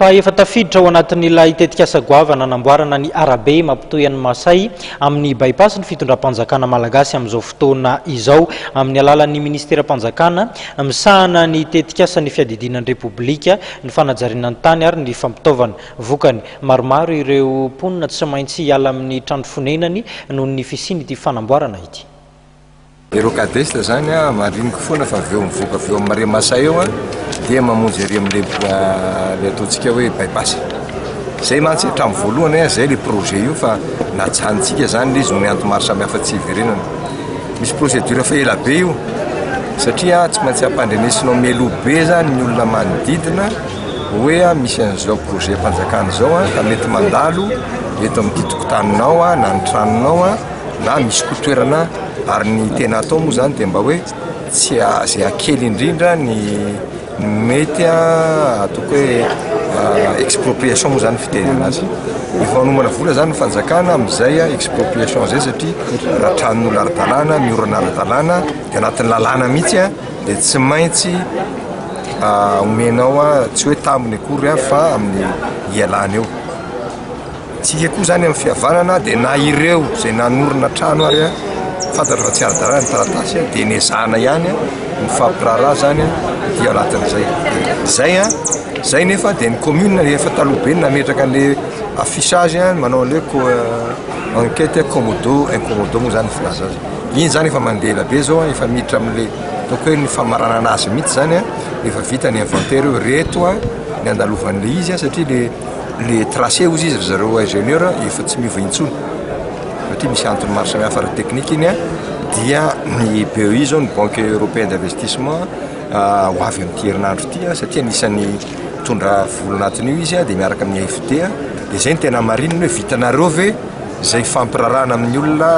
fa efa tafiditra ao anatin'ilay tetikasa goavana namboarana ny arabe mampitoy an'ny Masay amin'ny bypass ny fitondram-panjakana malagasy amin'izao fotoana izao amin'ny alalan'ny ministera-panjakana misahana ny tetikasa ny fiadidinan'ny repoblika ny fanajariana ny tany ary ny fampitaovana vokany maromaro ireo mponina tsy maintsy hiala amin'ny trano fonenany noho ny fisiany ity fanamboarana ity. Ireo kadesta zany mariniko foana fa aveo mivoaka aveo amin'ny Mare Masay eo dia mamonjy ery amin'le ataontsika hoe bypass. Zay mantsy hatramin'ny voalohany zay le projet io fa natsanitsika zany izy noho ny antony maro samihafa tsy hiverenana. Misy procédure fa ela be io satria tsy maintsy hampandrenesinao melobe zany ny olona manodidina hoe misy an'izao projet mpanjakana zao ka mety mandalo eto amin'ny tokotaninao na ny tranonao na misy toerana ary ny tena atao moa zany dia mba hoe tsy zay akely indrindra ny mety ataoko hoe expropriation moa zany fiteny azy. Efa manomana vola zany fanjakana amin'izay expropriation zay satria raha tranon'olo ara-dalàna miorana ara-dalàna dia anatin'ny lalàna mihitsy dia tsy maintsy omenao tsy hoe tambony akory fa amin'ny ialana eo. Tsika koa zany amin'ny fihavanana dia na ireo zay nanorina trano ary fantatra fa tsy ara-dalàna ny taratasy dia nezahana ihany ny fampiraharaha zany dia anatin'izay zay nefa dia ny commune efa taloha be nametraka an'le affichage manao an'le enquête commodo incommodo moa zany filaza azy. Iny zany efa mandeha ela be zao efa miditra amin'le ataoko hoe ny famarana anazy mihitsy zany efa vita ny inventaire eo reto ny andalovan'le izy satria le tracé ozy izy zareo ingénieur efa tsy miova intsony satria misy antony maro samihafa ara teknika iny dia ny BEI zao ny Banque Européenne d'Investissement ho avy amin'ity herinandro ity satria anisan'ny mitondra vola anatin'io izy dia miaraka amin'ny AFD dia zay ny tena marininy hoe vitanareo ve zay fampirarahana amin'ny olona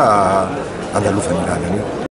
andalovan'ny lalana io.